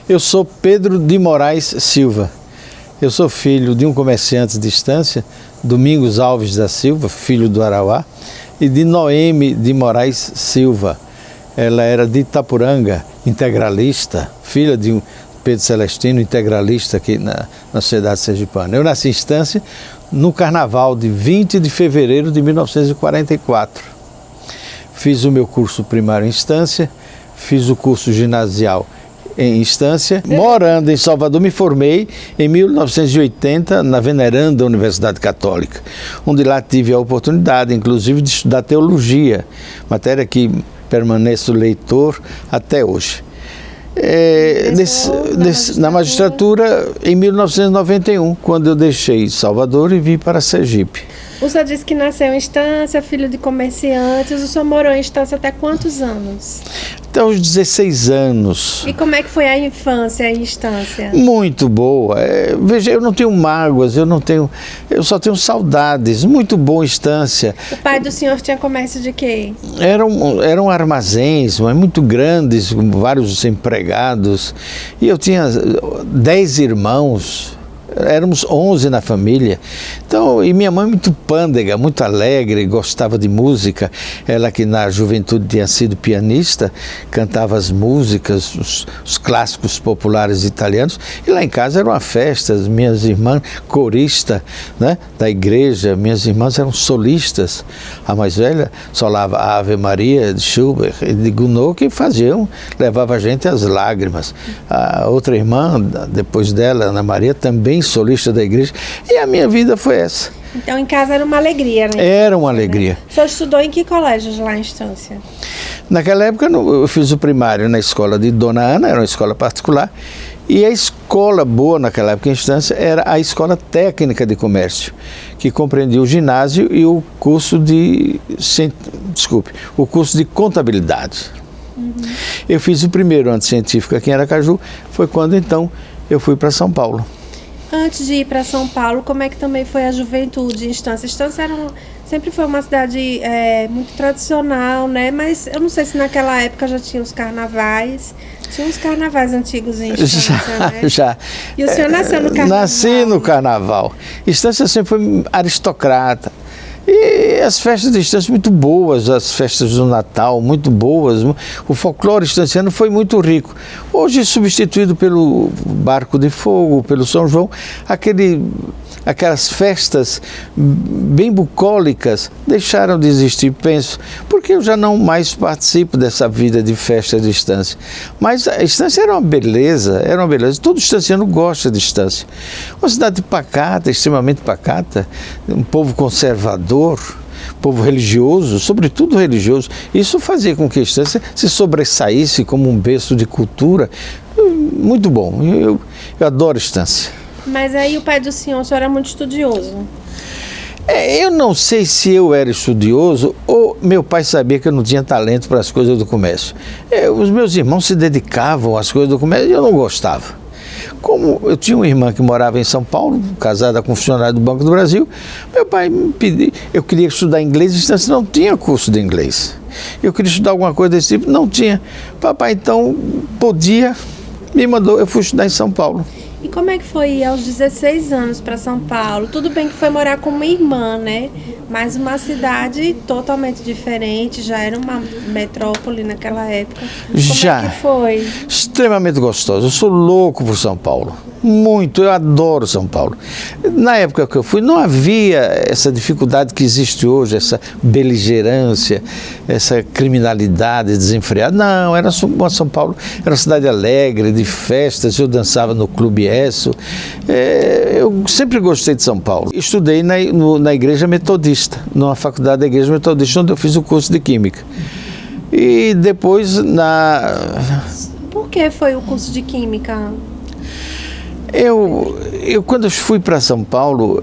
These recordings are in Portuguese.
Eu sou Pedro de Moraes Silva. Eu sou filho de um comerciante de estância, Domingos Alves da Silva, filho do Arauá, e de Noemi de Moraes Silva. Ela era de Itapuranga, integralista, filha de um Pedro Celestino, integralista aqui na sociedade sergipana. Eu nasci em Estância no carnaval de 20 de fevereiro de 1944. Fiz o meu curso primário em Estância, fiz o curso ginasial em Estância. Morando em Salvador, me formei em 1980 na veneranda Universidade Católica, onde lá tive a oportunidade, inclusive, de estudar teologia, matéria que permaneço leitor até hoje. Na magistratura em 1991, quando eu deixei Salvador e vim para Sergipe. O senhor disse que nasceu em Estância, filho de comerciantes. O senhor morou em Estância até quantos anos? Até os 16 anos. E como é que foi a infância em Estância? Muito boa. Veja, eu não tenho mágoas, eu só tenho saudades. Muito boa Estância. O pai do senhor tinha comércio de quê? Eram armazéns, mas muito grandes, com vários empregados. E eu tinha 10 irmãos. Éramos 11 na família. Então, e minha mãe muito pândega, muito alegre, gostava de música. Ela que na juventude tinha sido pianista, cantava as músicas, os clássicos populares italianos. E lá em casa era uma festa, as minhas irmãs coristas, né, da igreja, minhas irmãs eram solistas. A mais velha solava a Ave Maria de Schubert e de Gounod, que levava a gente às lágrimas. A outra irmã, depois dela, Ana Maria, também solista da igreja, e a minha vida foi essa. Então em casa era uma alegria, né? Era uma alegria. Né? O senhor estudou em que colégios lá em Estância? Naquela época eu fiz o primário na escola de Dona Ana, era uma escola particular, e a escola boa naquela época em Estância era a Escola Técnica de Comércio, que compreendia o ginásio e o curso de contabilidade. Eu fiz o primeiro ano científico aqui em Aracaju, foi quando então eu fui para São Paulo. Antes de ir para São Paulo, como é que também foi a juventude em Estância? Estância sempre foi uma cidade muito tradicional, né? Mas eu não sei se naquela época já tinha os carnavais. Tinha uns carnavais antigos em Estância, né? Já. E o senhor nasceu no carnaval? Nasci no carnaval. Estância sempre foi aristocrata. E as festas de Estância muito boas, as festas do Natal muito boas, o folclore estanciano foi muito rico. Hoje substituído pelo Barco de Fogo, pelo São João, aquelas festas bem bucólicas deixaram de existir, penso, porque eu já não mais participo dessa vida de festa de Estância. Mas a Estância era uma beleza, todo estanciano gosta de Estância. Uma cidade pacata, extremamente pacata, um povo conservador, povo religioso, sobretudo religioso. Isso fazia com que a Estância se sobressaísse como um berço de cultura. Muito bom, eu adoro Estância. Mas aí o pai do senhor era muito estudioso. Eu não sei se eu era estudioso ou meu pai sabia que eu não tinha talento para as coisas do comércio. Os meus irmãos se dedicavam às coisas do comércio e eu não gostava. Como eu tinha uma irmã que morava em São Paulo, casada com um funcionário do Banco do Brasil, meu pai me pediu, eu queria estudar inglês, e não tinha curso de inglês. Eu queria estudar alguma coisa desse tipo, não tinha. Papai então me mandou, eu fui estudar em São Paulo. E como é que foi ir aos 16 anos para São Paulo? Tudo bem que foi morar com uma irmã, né? Mas uma cidade totalmente diferente, já era uma metrópole naquela época. Como é que foi? Extremamente gostoso. Eu sou louco por São Paulo. Muito, eu adoro São Paulo. Na época que eu fui, não havia essa dificuldade que existe hoje, essa beligerância, essa criminalidade desenfreada. Não, São Paulo era uma cidade alegre, de festas, eu dançava no Clube ESSO. Eu sempre gostei de São Paulo. Estudei na Igreja Metodista, numa faculdade da Igreja Metodista, onde eu fiz o curso de Química. E depois Por que foi o curso de Química? Quando eu fui para São Paulo,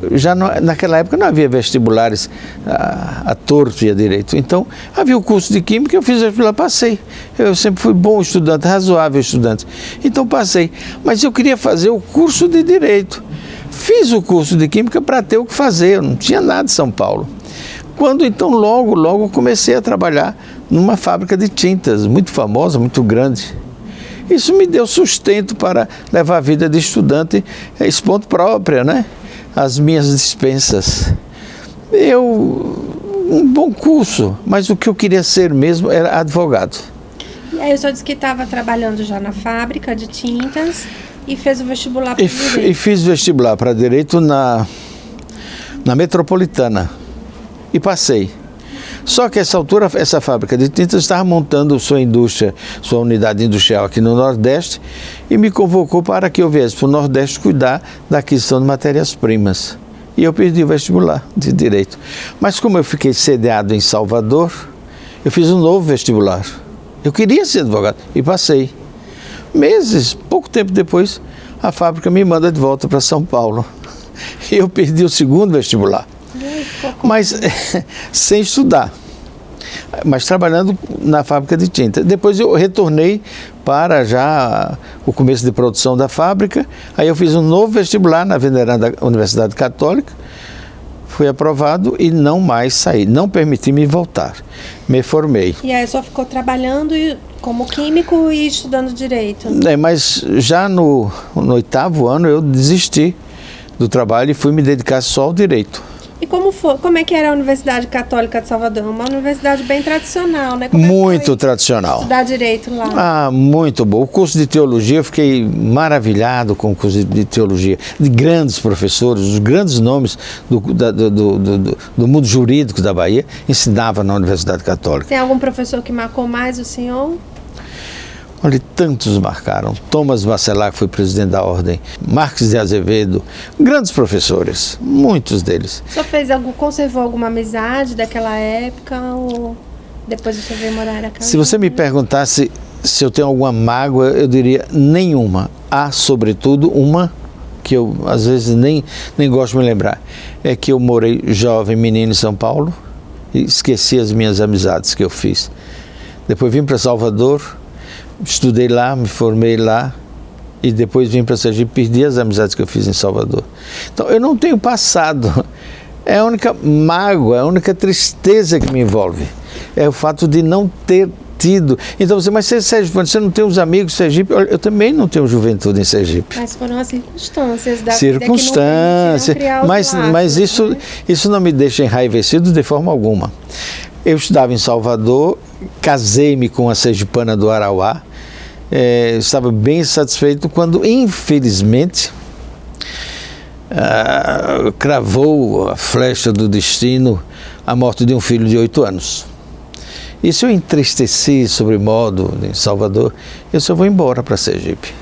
naquela época não havia vestibulares a torto e a direito. Então, havia o curso de Química, eu fiz vestibular, passei. Eu sempre fui bom estudante, razoável estudante. Então, passei. Mas eu queria fazer o curso de Direito. Fiz o curso de Química para ter o que fazer, eu não tinha nada em São Paulo. Quando, então, logo comecei a trabalhar numa fábrica de tintas, muito famosa, muito grande. Isso me deu sustento para levar a vida de estudante expondo própria, né? As minhas dispensas. Um bom curso, mas o que eu queria ser mesmo era advogado. E aí o senhor disse que estava trabalhando já na fábrica de tintas e fez o vestibular para Direito. E fiz vestibular para Direito na Metropolitana e passei. Só que essa altura, essa fábrica de tintas estava montando sua indústria, sua unidade industrial aqui no Nordeste e me convocou para que eu viesse para o Nordeste cuidar da aquisição de matérias-primas. E eu perdi o vestibular de Direito. Mas como eu fiquei sediado em Salvador, eu fiz um novo vestibular. Eu queria ser advogado e passei. Pouco tempo depois, a fábrica me manda de volta para São Paulo. E eu perdi o segundo vestibular. Mas sem estudar, mas trabalhando na fábrica de tinta. Depois eu retornei para já o começo de produção da fábrica, aí eu fiz um novo vestibular na veneranda Universidade Católica, fui aprovado e não mais saí, não permiti me voltar, me formei. E aí só ficou trabalhando como químico e estudando Direito? Mas já no 8º ano eu desisti do trabalho e fui me dedicar só ao Direito. E como é que era a Universidade Católica de Salvador? Uma universidade bem tradicional, né? Muito tradicional. Estudar Direito lá. Muito bom. O curso de Teologia, eu fiquei maravilhado com o curso de Teologia. De grandes professores, os grandes nomes do mundo jurídico da Bahia, ensinavam na Universidade Católica. Tem algum professor que marcou mais o senhor? Olha, tantos marcaram. Thomas Bacelar, que foi presidente da Ordem, Marques de Azevedo, grandes professores, muitos deles. O senhor conservou alguma amizade daquela época ou depois o senhor veio morar aqui? Se você me perguntasse se eu tenho alguma mágoa, eu diria nenhuma. Há, sobretudo, uma que eu às vezes nem gosto de me lembrar. É que eu morei jovem, menino em São Paulo e esqueci as minhas amizades que eu fiz. Depois vim para Salvador, estudei lá, me formei lá e depois vim para Sergipe e perdi as amizades que eu fiz em Salvador. Então eu não tenho passado, é a única mágoa, a única tristeza que me envolve, é o fato de não ter tido. Então mas você não tem os amigos em Sergipe? Eu também não tenho juventude em Sergipe. Mas foram as circunstâncias da vida circunstâncias, mas isso não me deixa enraivecido de forma alguma. Eu estudava em Salvador, casei-me com a sergipana do Arauá, estava bem satisfeito quando, infelizmente, cravou a flecha do destino a morte de um filho de 8 anos. Isso eu entristeci sobremodo em Salvador, eu só vou embora para Sergipe.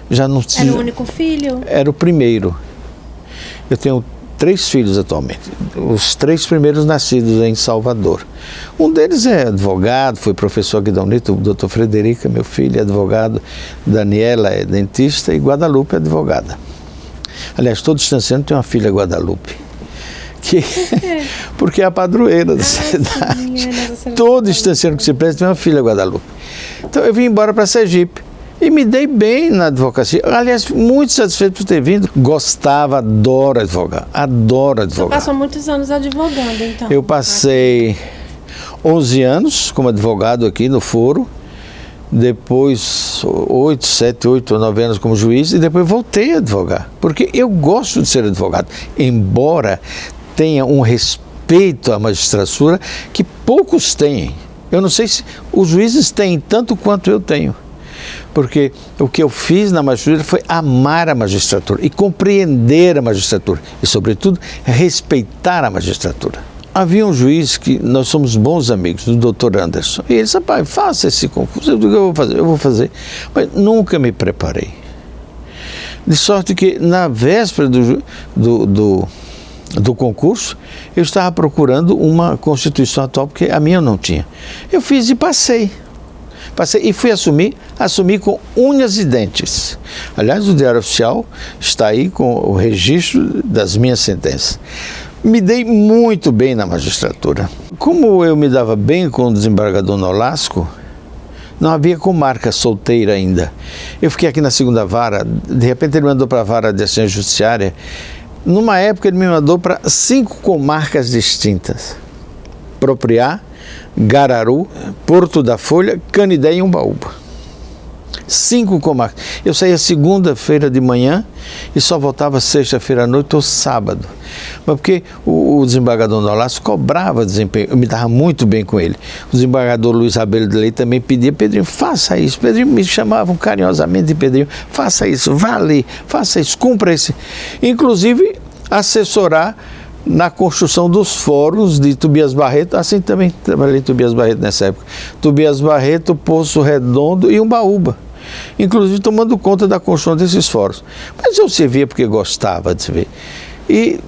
Já não tinha... Era o único filho? Era o primeiro. Eu tenho 3 filhos atualmente, os 3 primeiros nascidos em Salvador. Um deles é advogado, foi professor aqui da UNITA, o doutor Frederica, meu filho, é advogado, Daniela é dentista e Guadalupe é advogada. Aliás, todo distanciando tem uma filha Guadalupe, porque é a padroeira da cidade. Todo distanciando que se presta tem uma filha Guadalupe. Então eu vim embora para Sergipe. E me dei bem na advocacia. Aliás, muito satisfeito por ter vindo. Gostava, adoro advogar. Você passou muitos anos advogando, então? Eu passei 11 anos como advogado aqui no foro. Depois 7, 8 ou 9 anos como juiz. E depois voltei a advogar. Porque eu gosto de ser advogado. Embora tenha um respeito à magistratura que poucos têm. Eu não sei se os juízes têm tanto quanto eu tenho. Porque o que eu fiz na magistratura foi amar a magistratura e compreender a magistratura e, sobretudo, respeitar a magistratura. Havia um juiz que nós somos bons amigos, o doutor Anderson, e ele disse: pai, faça esse concurso. Eu digo: eu vou fazer, mas nunca me preparei. De sorte que, na véspera do concurso, eu estava procurando uma constituição atual, porque a minha eu não tinha. Eu fiz e passei e fui assumi com unhas e dentes. Aliás, o Diário Oficial está aí com o registro das minhas sentenças. Me dei muito bem na magistratura. Como eu me dava bem com o desembargador Nolasco, não havia comarca solteira ainda. Eu fiquei aqui na 2ª vara, de repente ele me mandou para a vara de assistência judiciária. Numa época ele me mandou para 5 comarcas distintas: Propriá, Gararu, Porto da Folha, Canidé e Umbaúba. 5 comarcas. Eu saía segunda-feira de manhã e só voltava sexta-feira à noite ou sábado. Mas porque o desembargador Nolasco cobrava desempenho, eu me dava muito bem com ele. O desembargador Luiz Rabelo de Leite também pedia: Pedrinho, faça isso. Pedrinho, me chamavam carinhosamente de Pedrinho: faça isso, vá ali, faça isso, cumpra esse. Inclusive, assessorar na construção dos fóruns de Tobias Barreto. Assim também trabalhei em Tobias Barreto nessa época. Tobias Barreto, Poço Redondo e Umbaúba. Inclusive tomando conta da construção desses fóruns. Mas eu servia porque gostava de servir. E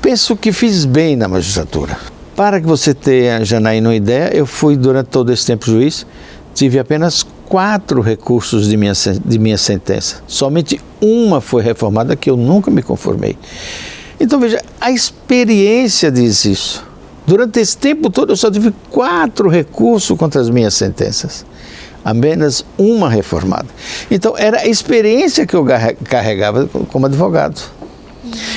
penso que fiz bem na magistratura. Para que você tenha, Janaína, uma ideia, eu fui durante todo esse tempo juiz, tive apenas 4 recursos de minha sentença. Somente uma foi reformada, que eu nunca me conformei. Então, veja, a experiência diz isso. Durante esse tempo todo, eu só tive 4 recursos contra as minhas sentenças. Apenas uma reformada. Então, era a experiência que eu carregava como advogado.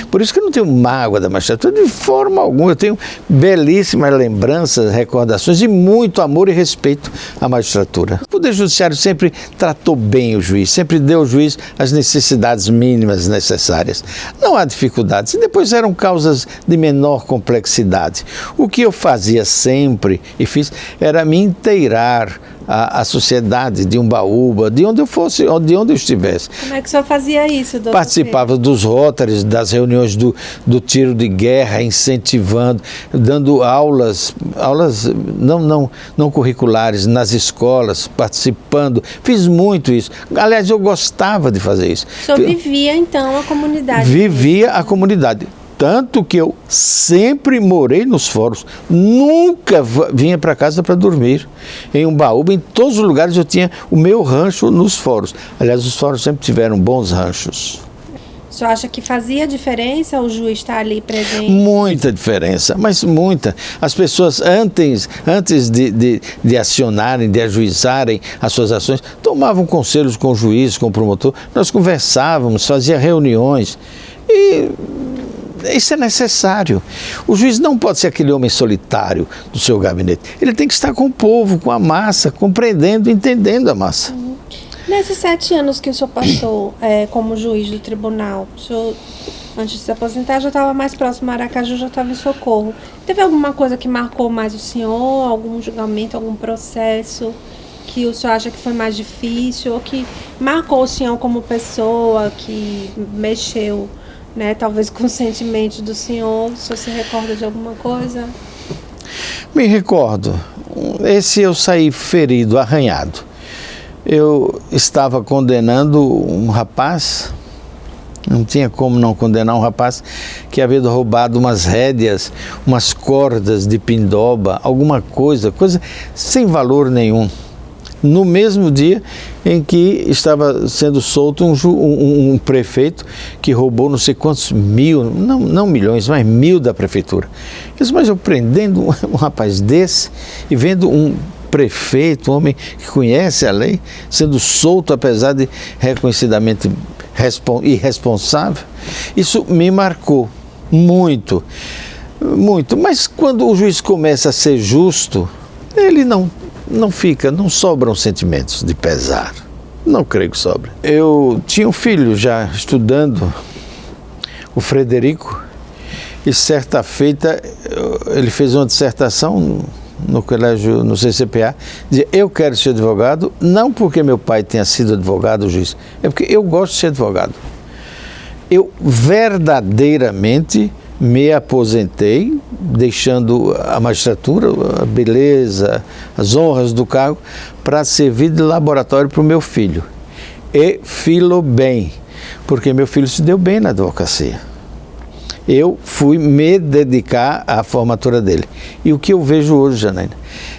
Por isso que eu não tenho mágoa da magistratura, de forma alguma. Eu tenho belíssimas lembranças, recordações e muito amor e respeito à magistratura. O Poder Judiciário sempre tratou bem o juiz, sempre deu ao juiz as necessidades mínimas necessárias. Não há dificuldades. E depois eram causas de menor complexidade. O que eu fazia sempre e fiz era me inteirar a sociedade de Umbaúba, de onde eu fosse, de onde eu estivesse. Como é que o senhor fazia isso, doutor? Participava dos rótares, das reuniões do tiro de guerra, incentivando, dando aulas não curriculares nas escolas, participando. Fiz muito isso. Aliás, eu gostava de fazer isso. O senhor vivia, então, a comunidade? Vivia a comunidade. Tanto que eu sempre morei nos fóruns, nunca vinha para casa para dormir. Em Umbaúba, em todos os lugares eu tinha o meu rancho nos fóruns. Aliás, os fóruns sempre tiveram bons ranchos. O senhor acha que fazia diferença o juiz estar ali presente? Muita diferença, mas muita. As pessoas, antes de acionarem, de ajuizarem as suas ações, tomavam conselhos com o juiz, com o promotor. Nós conversávamos, fazia reuniões e isso é necessário. O juiz não pode ser aquele homem solitário do seu gabinete. Ele tem que estar com o povo, com a massa, compreendendo, entendendo a massa. Nesses 7 anos que o senhor passou como juiz do tribunal, o senhor, antes de se aposentar, já estava mais próximo a Aracaju, já estava em Socorro. Teve alguma coisa que marcou mais o senhor? Algum julgamento, algum processo que o senhor acha que foi mais difícil? Ou que marcou o senhor como pessoa, que mexeu, né, talvez com os sentimentos do senhor? O senhor se recorda de alguma coisa? Me recordo. Esse eu saí ferido, arranhado. Eu estava condenando um rapaz, não tinha como não condenar um rapaz que havia roubado umas rédeas, umas cordas de pindoba, alguma coisa sem valor nenhum. No mesmo dia em que estava sendo solto um prefeito que roubou não sei quantos mil, não milhões, mas 1000 da prefeitura. Eu disse: mas eu prendendo um rapaz desse e vendo um prefeito, um homem que conhece a lei, sendo solto apesar de reconhecidamente irresponsável, isso me marcou muito, muito. Mas quando o juiz começa a ser justo, ele não sobram sentimentos de pesar. Não creio que sobre. Eu tinha um filho já estudando, o Frederico, e certa feita ele fez uma dissertação no colégio, no CCPA, dizia: eu quero ser advogado, não porque meu pai tenha sido advogado, juiz, é porque eu gosto de ser advogado. Eu verdadeiramente me aposentei, deixando a magistratura, a beleza, as honras do cargo, para servir de laboratório para o meu filho. E filo bem, porque meu filho se deu bem na advocacia. Eu fui me dedicar à formatura dele. E o que eu vejo hoje, Janaína,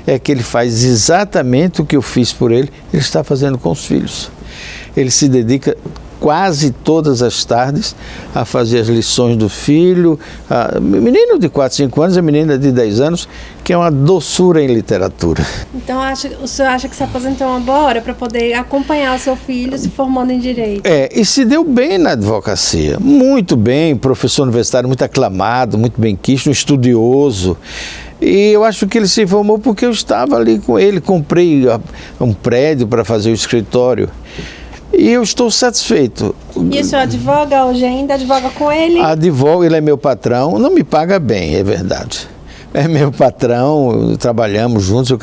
é que ele faz exatamente o que eu fiz por ele, ele está fazendo com os filhos. Ele se dedica quase todas as tardes a fazer as lições do filho. Menino de 4, 5 anos, a menina de 10 anos, que é uma doçura em literatura. Então, o senhor acha que se aposentou uma boa hora para poder acompanhar o seu filho se formando em Direito? E se deu bem na advocacia, muito bem, professor universitário muito aclamado, muito bem quisto, um estudioso. E eu acho que ele se formou porque eu estava ali com ele, comprei um prédio para fazer o escritório. E eu estou satisfeito. E o senhor advoga hoje ainda? Advoga com ele? Advogo, ele é meu patrão, não me paga bem, é verdade. É meu patrão, trabalhamos juntos,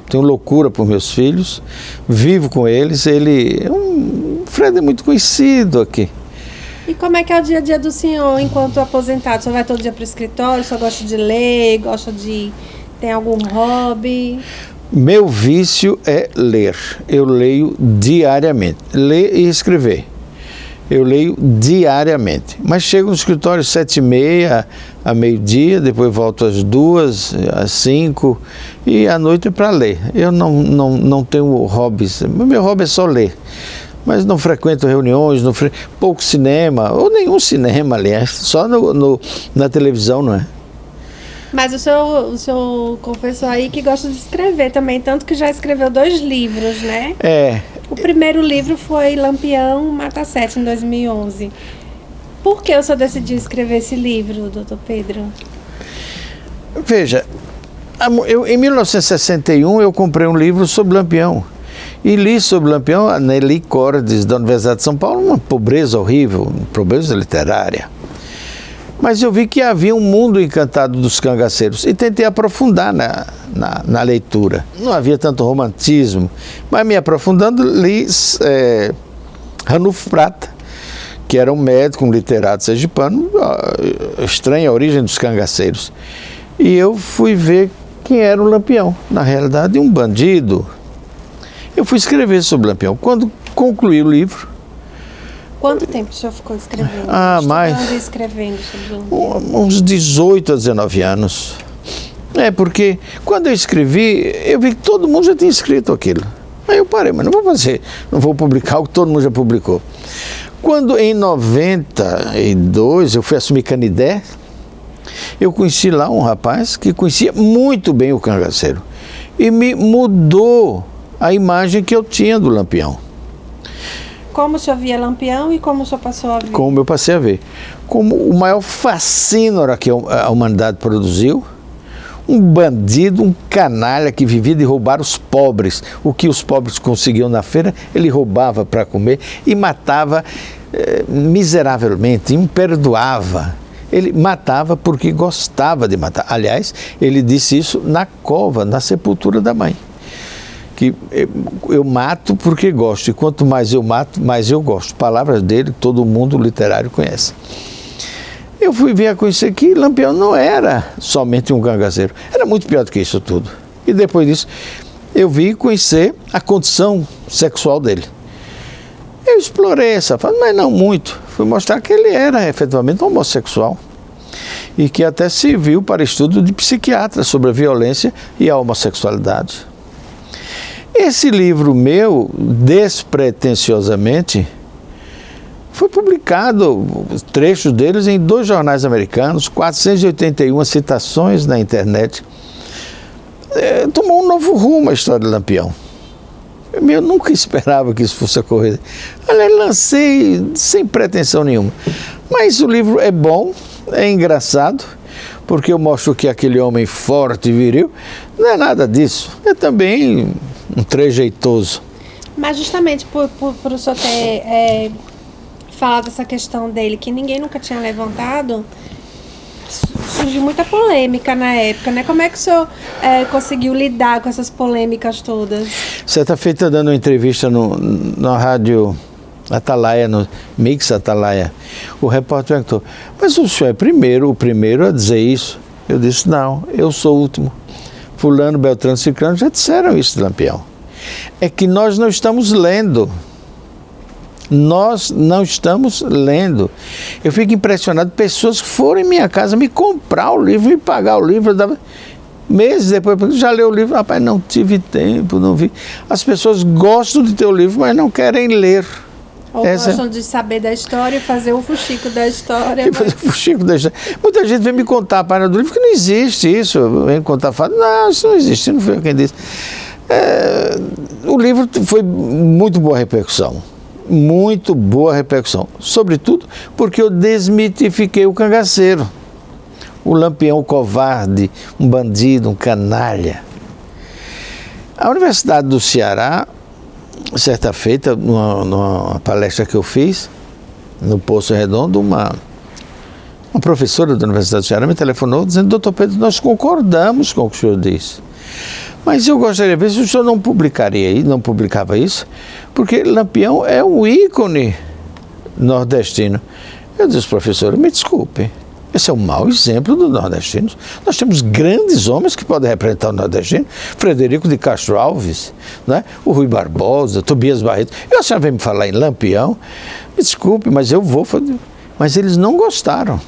tenho loucura por meus filhos, vivo com eles, o Fred é muito conhecido aqui. E como é que é o dia a dia do senhor enquanto aposentado? O senhor vai todo dia para o escritório, o senhor gosta de ler, tem algum hobby? Meu vício é ler. Eu leio diariamente. Ler e escrever. Eu leio diariamente. Mas chego no escritório às 7h30, a meio-dia, depois volto às 2, às 5 e à noite para ler. Eu não tenho hobbies. Meu hobby é só ler. Mas não frequento reuniões, pouco cinema, ou nenhum cinema, aliás, só na televisão, não é? Mas o senhor confessou aí que gosta de escrever também, tanto que já escreveu 2 livros, né? É. O primeiro livro foi Lampião Mata Sete, em 2011. Por que o senhor decidiu escrever esse livro, doutor Pedro? Veja, em 1961 eu comprei um livro sobre Lampião. E li sobre Lampião a Nelly Cordes, da Universidade de São Paulo, uma pobreza horrível, pobreza literária. Mas eu vi que havia um mundo encantado dos cangaceiros e tentei aprofundar na leitura. Não havia tanto romantismo, mas me aprofundando, li Ranulfo Prata, que era um médico, um literato sergipano, estranha a origem dos cangaceiros. E eu fui ver quem era o Lampião, na realidade um bandido. Eu fui escrever sobre Lampião. Quando concluí o livro... Quanto tempo o senhor ficou escrevendo? Mais... escrevendo sobre Lampião? Uns 18 a 19 anos. Porque quando eu escrevi, eu vi que todo mundo já tinha escrito aquilo. Aí eu parei, mas não vou publicar o que todo mundo já publicou. Quando em 92 eu fui assumir Canidé, eu conheci lá um rapaz que conhecia muito bem o cangaceiro. E me mudou a imagem que eu tinha do Lampião. Como o senhor via Lampião e como o senhor passou a ver? Como eu passei a ver. Como o maior fascínora que a humanidade produziu, um bandido, um canalha que vivia de roubar os pobres. O que os pobres conseguiam na feira, ele roubava para comer e matava miseravelmente, imperdoava. Ele matava porque gostava de matar. Aliás, ele disse isso na cova, na sepultura da mãe. Que eu mato porque gosto, e quanto mais eu mato, mais eu gosto. Palavras dele, todo mundo literário conhece. Eu fui vir a conhecer que Lampião não era somente um cangaceiro, era muito pior do que isso tudo. E depois disso, eu vim conhecer a condição sexual dele. Eu explorei essa fase, mas não muito. Fui mostrar que ele era efetivamente homossexual e que até serviu para estudo de psiquiatras sobre a violência e a homossexualidade. Esse livro meu, despretensiosamente, foi publicado, trechos deles, em 2 jornais americanos, 481 citações na internet. Tomou um novo rumo a história de Lampião. Eu nunca esperava que isso fosse ocorrer. Aliás, lancei sem pretensão nenhuma. Mas o livro é bom, é engraçado, porque eu mostro que aquele homem forte e viril não é nada disso. É também um trejeitoso. Mas justamente por o senhor ter falado essa questão dele, que ninguém nunca tinha levantado, surgiu muita polêmica na época, né? Como é que o senhor conseguiu lidar com essas polêmicas todas? Certa feita, dando uma entrevista na rádio Atalaia, no Mix Atalaia, o repórter perguntou: mas o senhor é o primeiro a dizer isso? Eu disse: não, eu sou o último. Fulano, Beltrano, Ciclano já disseram isso de Lampião. É que nós não estamos lendo. Nós não estamos lendo. Eu fico impressionado, pessoas que foram em minha casa me comprar o livro, me pagar o livro. Meses depois, já leu o livro, rapaz, não tive tempo, não vi. As pessoas gostam de ter o livro, mas não querem ler. Ou gostam de saber da história e fazer o fuxico da história. Fazer o fuxico da história. Muita gente vem me contar a página do livro que não existe isso. Vem contar, fala, não, isso não existe, não foi quem disse. O livro foi muito boa repercussão. Muito boa repercussão. Sobretudo porque eu desmitifiquei o cangaceiro. o Lampião covarde, um bandido, um canalha. A Universidade do Ceará, certa feita, numa palestra que eu fiz, no Poço Redondo, uma professora da Universidade do Ceará me telefonou dizendo: doutor Pedro, nós concordamos com o que o senhor disse, mas eu gostaria de ver se o senhor não publicava isso, porque Lampião é um ícone nordestino. Eu disse: professora, me desculpe, esse é um mau exemplo dos nordestinos. Nós temos grandes homens que podem representar o nordestino, Frederico de Castro Alves, né? O Rui Barbosa, Tobias Barreto. E a senhora vem me falar em Lampião? Me desculpe, mas eu vou fazer. Mas eles não gostaram,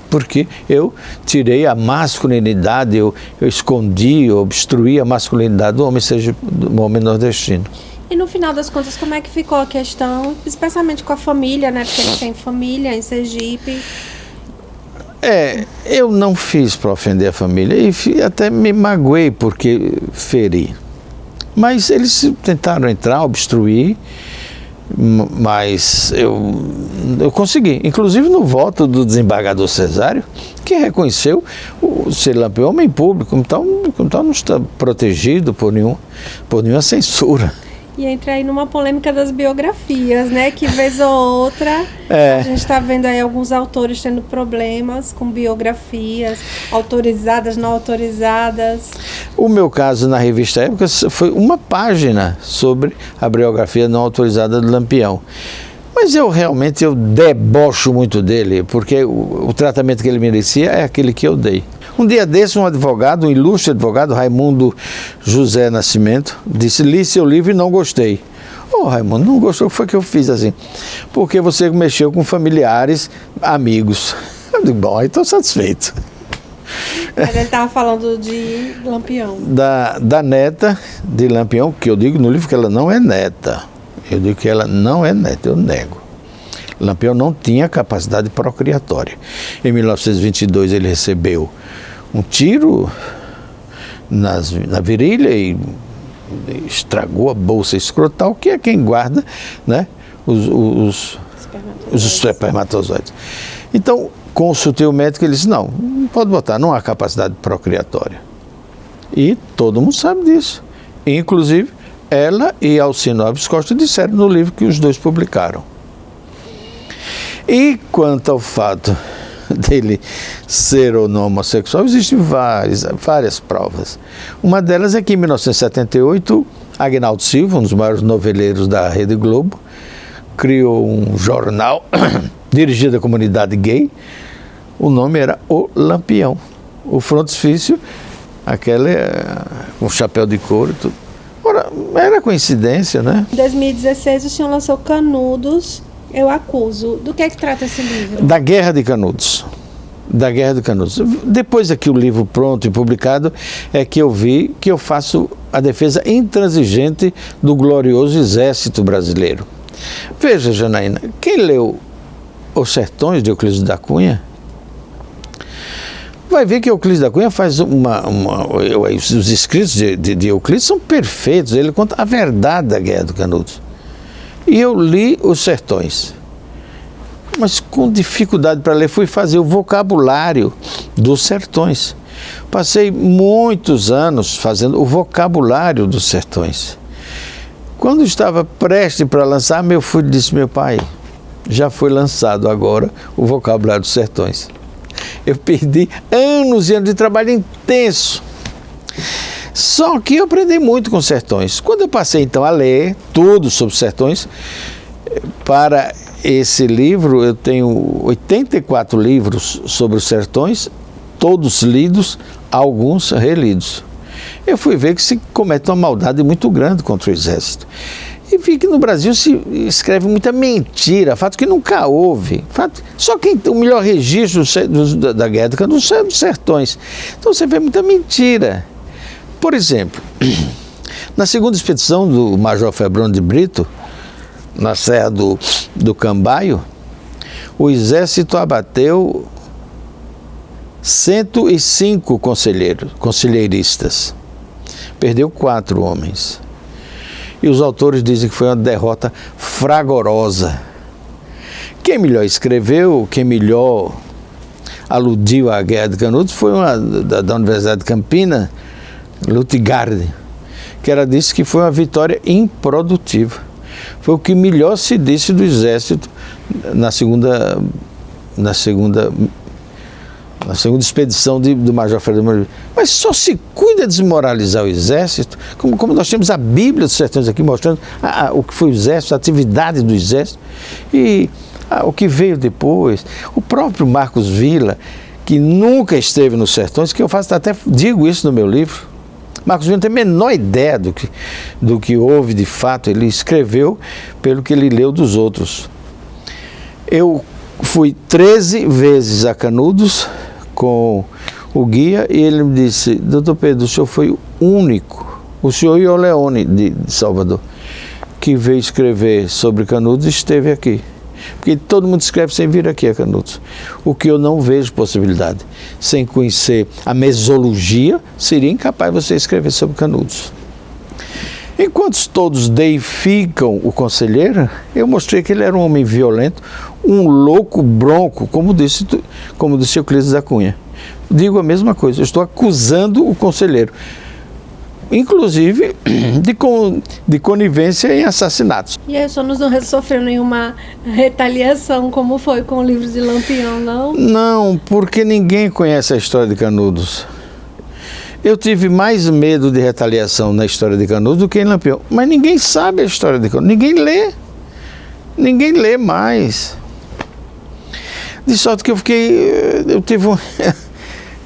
porque eu tirei a masculinidade, eu escondi, eu obstruí a masculinidade do homem nordestino. E no final das contas, como é que ficou a questão, especialmente com a família, né? Porque ele tem família em Sergipe. Eu não fiz para ofender a família e até me magoei porque feri. Mas eles tentaram entrar, obstruir, mas eu consegui. Inclusive no voto do desembargador Cesário, que reconheceu o ser Lampião homem público, então não está protegido por nenhuma censura. E entra aí numa polêmica das biografias, né? Que vez ou outra a gente está vendo aí alguns autores tendo problemas com biografias, autorizadas, não autorizadas. O meu caso na revista Época foi uma página sobre a biografia não autorizada do Lampião. Mas eu debocho muito dele, porque o tratamento que ele merecia é aquele que eu dei. Um dia desse, um ilustre advogado, Raimundo José Nascimento, disse: li seu livro e não gostei. Raimundo, não gostou? O que foi que eu fiz assim? Porque você mexeu com familiares, amigos. Eu digo: bom, aí estou satisfeito. Mas ele estava falando de Lampião. Da neta de Lampião, que eu digo no livro que ela não é neta. Eu digo que ela não é neta, eu nego. Lampião não tinha capacidade procriatória. Em 1922 ele recebeu um tiro na virilha e estragou a bolsa escrotal, que é quem guarda, né, os espermatozoides. Então, consultei o médico e ele disse: não pode botar, não há capacidade procriatória. E todo mundo sabe disso. Inclusive, ela e Alcino Alves Costa disseram no livro que os dois publicaram. E quanto ao fato dele ser ou não homossexual, existem várias provas. Uma delas é que em 1978, Agnaldo Silva, um dos maiores noveleiros da Rede Globo, criou um jornal dirigido à comunidade gay. O nome era O Lampião. O frontispício, com chapéu de couro e tudo. Ora, era coincidência, né? Em 2016, o senhor lançou Canudos, Eu Acuso. Do que é que trata esse livro? Da Guerra de Canudos. Da Guerra de Canudos. Depois aqui o livro pronto e publicado, é que eu vi que eu faço a defesa intransigente do glorioso Exército Brasileiro. Veja, Janaína, quem leu Os Sertões de Euclides da Cunha, vai ver que Euclides da Cunha faz os escritos de Euclides são perfeitos, ele conta a verdade da Guerra de Canudos. E eu li Os Sertões, mas com dificuldade para ler, fui fazer o vocabulário dos sertões. Passei muitos anos fazendo o vocabulário dos sertões. Quando estava prestes para lançar, meu filho disse: meu pai, já foi lançado agora o vocabulário dos sertões. Eu perdi anos e anos de trabalho intenso. Só que eu aprendi muito com sertões. Quando eu passei então a ler tudo sobre sertões, para esse livro eu tenho 84 livros sobre os sertões, todos lidos, alguns relidos. Eu fui ver que se comete uma maldade muito grande contra o Exército. E vi que no Brasil se escreve muita mentira, fato que nunca houve. Só quem tem o melhor registro da Guerra de Canudos é dos sertões. Então você vê muita mentira. Por exemplo, na segunda expedição do Major Febrônio de Brito, na Serra do Cambaio, o Exército abateu 105 conselheiristas. Perdeu 4 homens. E os autores dizem que foi uma derrota fragorosa. Quem melhor escreveu, quem melhor aludiu à Guerra de Canudos foi uma da Universidade de Campinas, Lutgarde, que ela disse que foi uma vitória improdutiva. Foi o que melhor se disse do Exército na segunda expedição do Major Fernando Maravilha. Mas só se cuida de desmoralizar o Exército, como nós temos a Bíblia dos Sertões aqui mostrando o que foi o Exército, a atividade do Exército e o que veio depois. O próprio Marcos Villa, que nunca esteve nos Sertões, que eu até digo isso no meu livro. Marcos Villa não tem a menor ideia do que houve de fato, ele escreveu pelo que ele leu dos outros. Eu fui 13 vezes a Canudos com o guia e ele me disse: doutor Pedro, o senhor foi o único, o senhor e o Leone de Salvador, que veio escrever sobre Canudos e esteve aqui. Porque todo mundo escreve sem vir aqui a Canudos. O que eu não vejo possibilidade. Sem conhecer a mesologia, seria incapaz de você escrever sobre Canudos. Enquanto todos deificam o conselheiro, eu mostrei que ele era um homem violento, um louco bronco, como disse Euclides da Cunha. Digo a mesma coisa, eu estou acusando o conselheiro, inclusive de conivência em assassinatos. E aí o senhor não sofreu nenhuma retaliação, como foi com o livro de Lampião, não? Não, porque ninguém conhece a história de Canudos. Eu tive mais medo de retaliação na história de Canudos do que em Lampião. Mas ninguém sabe a história de Canudos, ninguém lê. Ninguém lê mais. De sorte que eu tive um...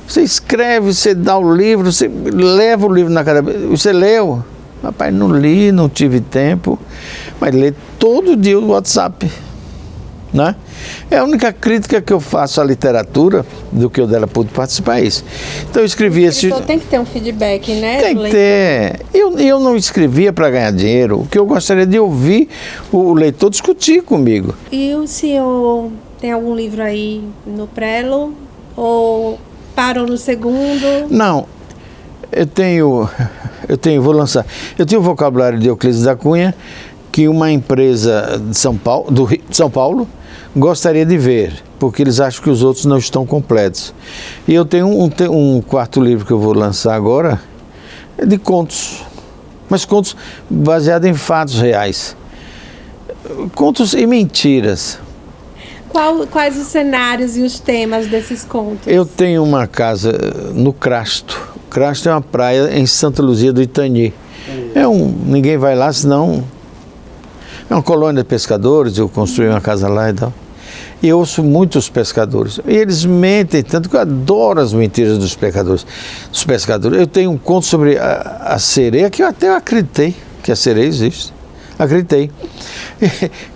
Você escreve, você dá o livro, você leva o livro na cabeça. Você leu? Rapaz, não li, não tive tempo. Mas lê todo dia o WhatsApp. Né? É a única crítica que eu faço à literatura, do que eu dela pude participar, é isso. Então eu escrevi esse... Então tem que ter um feedback, né? Tem que ter. Eu não escrevia para ganhar dinheiro. O que eu gostaria de ouvir o leitor discutir comigo. E o senhor tem algum livro aí no prelo? Ou parou no segundo? Não. Vou lançar. Eu tenho o vocabulário de Euclides da Cunha, que uma empresa de São Paulo, gostaria de ver, porque eles acham que os outros não estão completos. E eu tenho um quarto livro que eu vou lançar agora, de contos, mas contos baseados em fatos reais. Contos e mentiras. Quais os cenários e os temas desses contos? Eu tenho uma casa no Crasto. Crasto é uma praia em Santa Luzia do Itani. Ninguém vai lá, senão... É uma colônia de pescadores, eu construí uma casa lá e tal. E eu ouço muitos pescadores. E eles mentem tanto que eu adoro as mentiras dos pescadores. Eu tenho um conto sobre a sereia, que eu até acreditei que a sereia existe. Acreditei.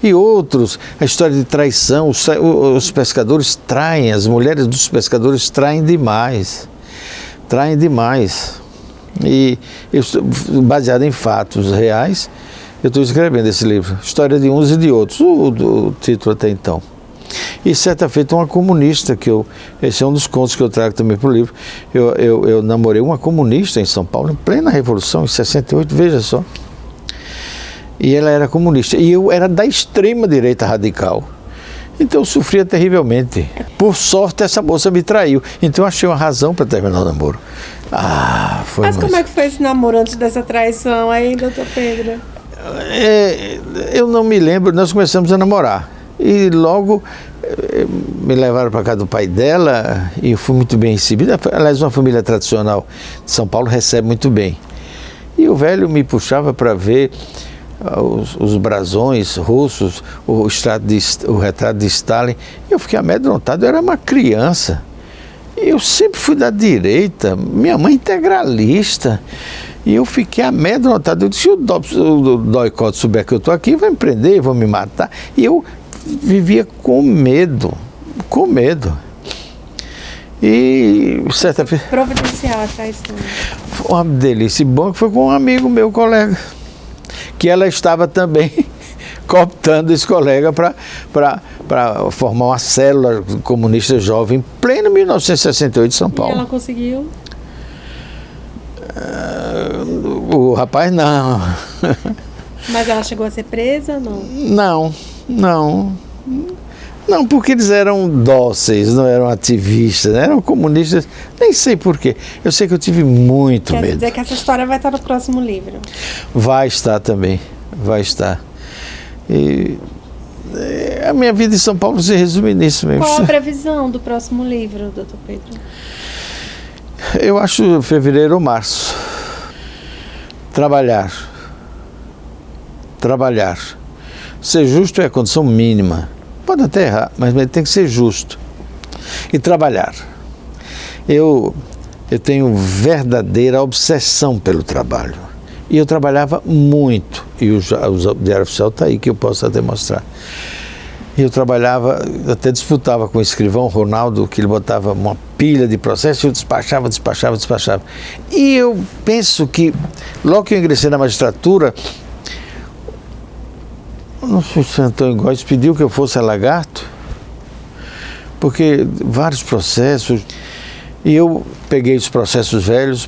E outros, a história de traição. Os pescadores traem, as mulheres dos pescadores traem demais. Traem demais. E baseado em fatos reais, eu estou escrevendo esse livro, História de Uns e de Outros, o título até então. E certa feita uma comunista, esse é um dos contos que eu trago também para o livro. Eu namorei uma comunista em São Paulo, em plena Revolução, em 68, veja só. E ela era comunista, e eu era da extrema direita radical. Então eu sofria terrivelmente. Por sorte, essa moça me traiu. Então eu achei uma razão para terminar o namoro. Mas como é que foi esse namoro antes dessa traição aí, doutor Pedro? Eu não me lembro, nós começamos a namorar e logo me levaram para casa do pai dela e eu fui muito bem recebido. Aliás, uma família tradicional de São Paulo recebe muito bem. E o velho me puxava para ver os brasões russos, o retrato de Stalin. Eu fiquei amedrontado, eu era uma criança. Eu sempre fui da direita, minha mãe integralista. E eu fiquei amedrontado. Eu disse: se o Doicode souber que eu estou aqui, vai me prender, vai me matar. E eu vivia com medo. E certa vez... Providencial a traição. Foi uma delícia. Bom que foi com um amigo meu, colega, que ela estava também cooptando esse colega para formar uma célula comunista jovem em pleno 1968 em São Paulo. E ela conseguiu? O rapaz não. Mas ela chegou a ser presa ou não? Não, Não, porque eles eram dóceis, não eram ativistas, eram comunistas, nem sei porquê. Eu sei que eu tive muito medo. Quer dizer que essa história vai estar no próximo livro. Vai estar também, vai estar. E a minha vida em São Paulo se resume nisso mesmo. Qual a previsão do próximo livro, doutor Pedro? Eu acho fevereiro ou março. Trabalhar. Ser justo é a condição mínima. Pode até errar, mas tem que ser justo. E trabalhar. Eu tenho verdadeira obsessão pelo trabalho. E eu trabalhava muito. E o Diário Oficial está aí, que eu posso até mostrar. E eu trabalhava, até disputava com o escrivão Ronaldo, que ele botava uma pilha de processos, e eu despachava. E eu penso que, logo que eu ingressei na magistratura, não sei se Antônio Góes pediu que eu fosse a Lagarto, porque vários processos, e eu peguei os processos velhos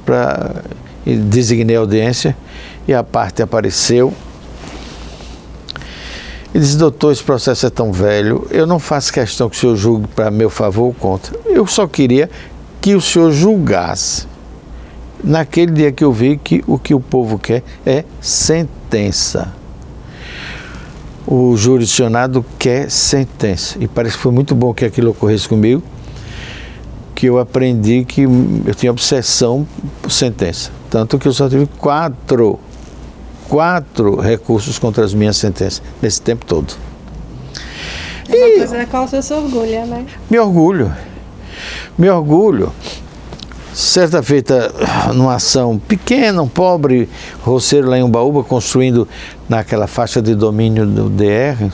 e designei a audiência, e a parte apareceu, e disse: doutor, esse processo é tão velho, eu não faço questão que o senhor julgue para meu favor ou contra. Eu só queria que o senhor julgasse. Naquele dia que eu vi que o povo quer é sentença. O jurisdicionado quer sentença. E parece que foi muito bom que aquilo ocorresse comigo, que eu aprendi que eu tinha obsessão por sentença. Tanto que eu só tive quatro recursos contra as minhas sentenças nesse tempo todo. Uma coisa na qual você se orgulha, né? Me orgulho. Certa feita, numa ação pequena, um pobre roceiro lá em Umbaúba, construindo naquela faixa de domínio do DR.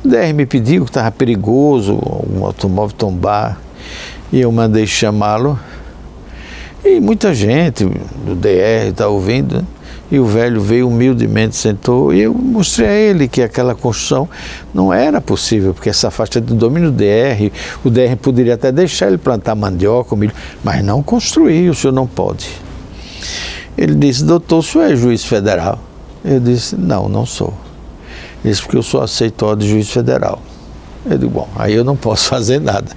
O DR me pediu que estava perigoso, um automóvel tombar, e eu mandei chamá-lo. E muita gente do DR está ouvindo, né? E o velho veio humildemente, sentou, e eu mostrei a ele que aquela construção não era possível, porque essa faixa de domínio do DR, o DR poderia até deixar ele plantar mandioca, milho, mas não construir, o senhor não pode. Ele disse: doutor, o senhor é juiz federal? Eu disse: não sou. Ele disse: porque eu só aceito ordem de juiz federal. Eu digo: bom, aí eu não posso fazer nada.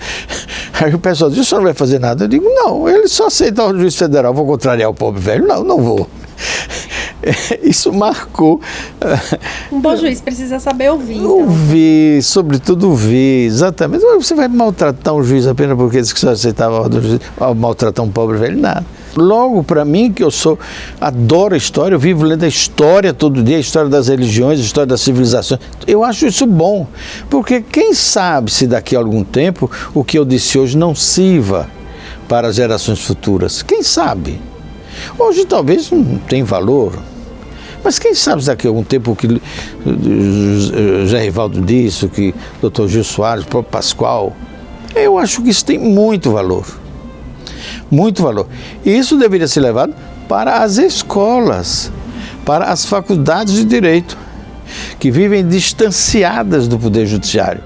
Aí o pessoal diz: o senhor não vai fazer nada? Eu digo: não, ele só aceita a ordem de juiz federal, vou contrariar o pobre velho? Não vou. Isso marcou. Um bom juiz precisa saber ouvir. Então. Ouvir, sobretudo ouvir, exatamente. Você vai maltratar um juiz apenas porque disse que só aceitava a ordem do juiz, maltratar um pobre velho? Nada. Logo, para mim, que adoro a história, eu vivo lendo a história todo dia, a história das religiões, a história das civilizações. Eu acho isso bom, porque quem sabe se daqui a algum tempo o que eu disse hoje não sirva para as gerações futuras. Quem sabe? Hoje talvez não tenha valor, mas quem sabe daqui a algum tempo o que José Rivaldo disse, o que o Dr. Gil Soares, o próprio Pascoal, eu acho que isso tem muito valor. Muito valor. E isso deveria ser levado para as escolas, para as faculdades de direito, que vivem distanciadas do Poder Judiciário.